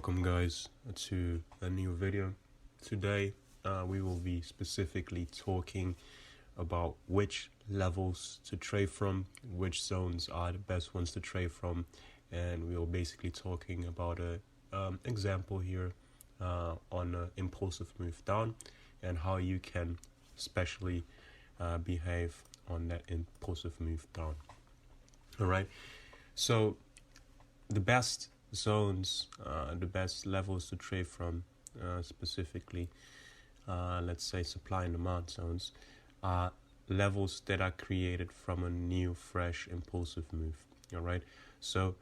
Welcome guys to a new video. Today we will be specifically talking about which levels to trade from, which zones are the best ones to trade from, and we will basically talking about a example here on an impulsive move down and how you can especially behave on that impulsive move down. Alright, so the best zones, the best levels to trade from, specifically, let's say supply and demand zones, are levels that are created from a new, fresh, impulsive move. All right. So,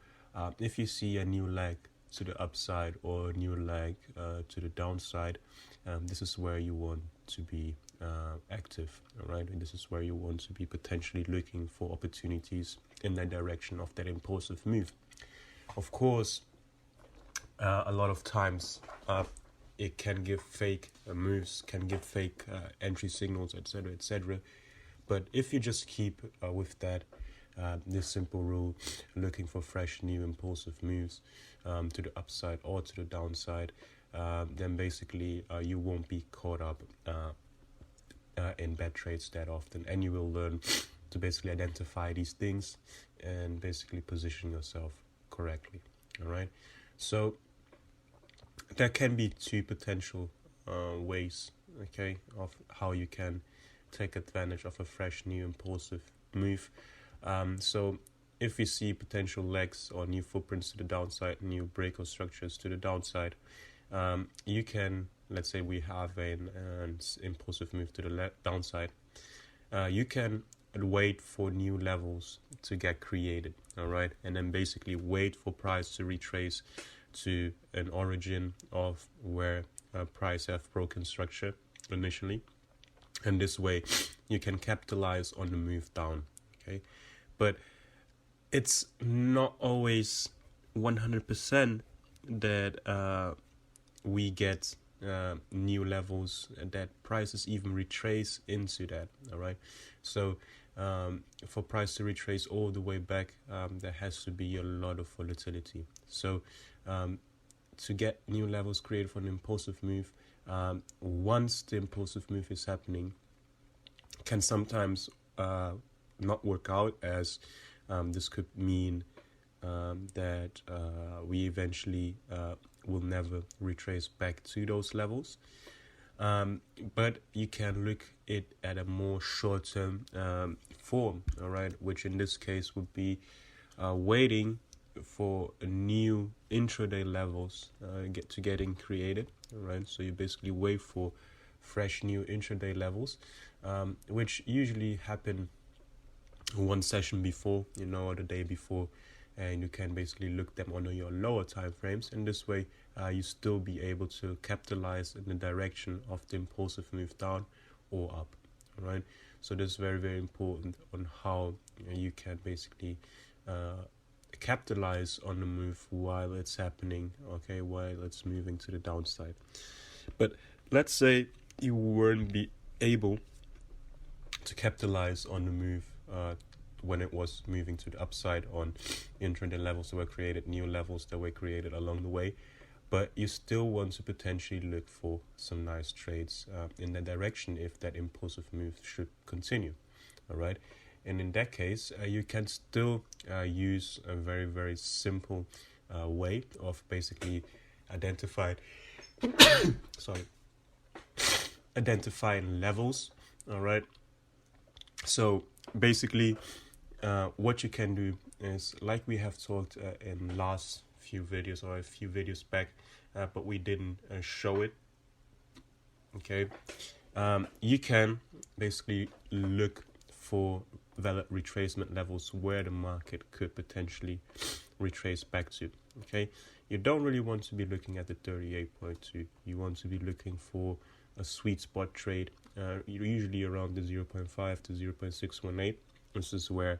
if you see a new leg to the upside or a new leg to the downside, this is where you want to be active. All right. And this is where you want to be potentially looking for opportunities in that direction of that impulsive move. Of course, a lot of times it can give fake moves, can give fake entry signals, etc., etc. But if you just keep with that, this simple rule, looking for fresh, new, impulsive moves to the upside or to the downside, then basically you won't be caught up in bad trades that often, and you will learn to basically identify these things and basically position yourself correctly. All right, so there can be two potential ways, okay, of how you can take advantage of a fresh, new, impulsive move. So if you see potential legs or new footprints to the downside, new break or structures to the downside, you can, let's say we have an impulsive move to the downside, you can wait for new levels to get created, all right, and then basically wait for price to retrace to an origin of where price have broken structure initially, and this way you can capitalize on the move down. Okay, but it's not always 100% that we get new levels that prices even retrace into that. All right, so for price to retrace all the way back, there has to be a lot of volatility. So to get new levels created for an impulsive move, once the impulsive move is happening, can sometimes not work out, as this could mean that we eventually will never retrace back to those levels. But you can look it at a more short-term form, all right, which in this case would be waiting for new intraday levels getting created. All right, so you basically wait for fresh new intraday levels, which usually happen one session before, or the day before, and you can basically look them on your lower time frames, and this way you still be able to capitalize in the direction of the impulsive move down or up. All right, so this is very, very important on how you can basically capitalize on the move while it's happening, okay, while it's moving to the downside. But let's say you weren't be able to capitalize on the move when it was moving to the upside on intraday levels that were created, new levels that were created along the way, but you still want to potentially look for some nice trades in that direction if that impulsive move should continue. All right, and in that case you can still use a very, very simple way of basically identifying levels. All right, so basically what you can do is, like we have talked in last few videos or a few videos back, but we didn't show it. Okay, you can basically look for valid retracement levels where the market could potentially retrace back to. Okay, you don't really want to be looking at the 38.2. You want to be looking for a sweet spot trade, usually around the 0.5 to 0.618. This is where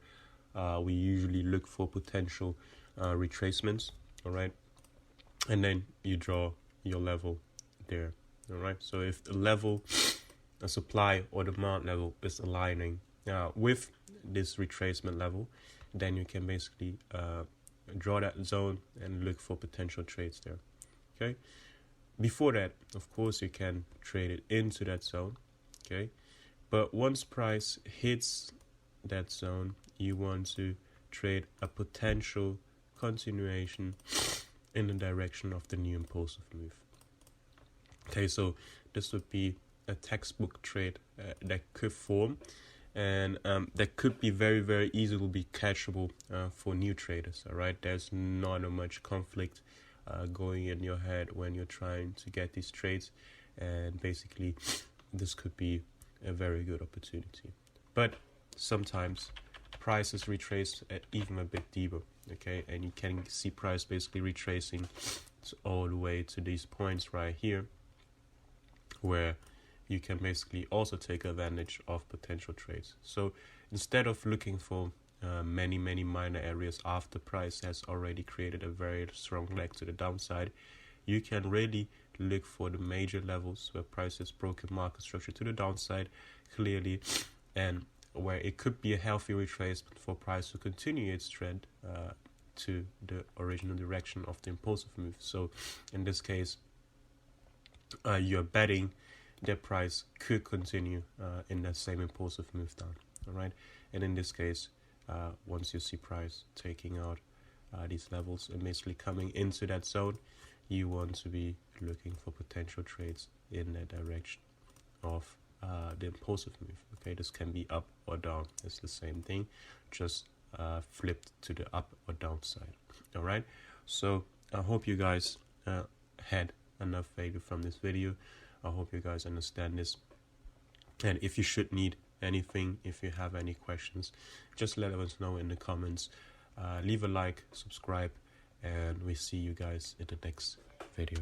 we usually look for potential retracements. All right, and then you draw your level there. All right, so if the level, a supply or demand level, is aligning with this retracement level, then you can basically draw that zone and look for potential trades there. Okay. Before that, of course, you can trade it into that zone. Okay. But once price hits that zone, you want to trade a potential continuation in the direction of the new impulsive move. Okay, so this would be a textbook trade that could form, and that could be very, very easily be catchable for new traders. All right, there's not much conflict going in your head when you're trying to get these trades, and basically this could be a very good opportunity. But sometimes prices retrace even a bit deeper, okay, and you can see price basically retracing all the way to these points right here, where you can basically also take advantage of potential trades. So instead of looking for many minor areas after price has already created a very strong leg to the downside, you can really look for the major levels where price has broken market structure to the downside clearly, and where it could be a healthy retracement for price to continue its trend to the original direction of the impulsive move. So in this case, you're betting that price could continue in that same impulsive move down. All right, and in this case, once you see price taking out these levels and basically coming into that zone, you want to be looking for potential trades in that direction of the impulsive move. Okay, this can be up or down. It's the same thing, just flipped to the up or down side. All right, so I hope you guys had enough value from this video. I hope you guys understand this, and if you should need anything, if you have any questions, just let us know in the comments. Leave a like, subscribe, and we see you guys in the next video.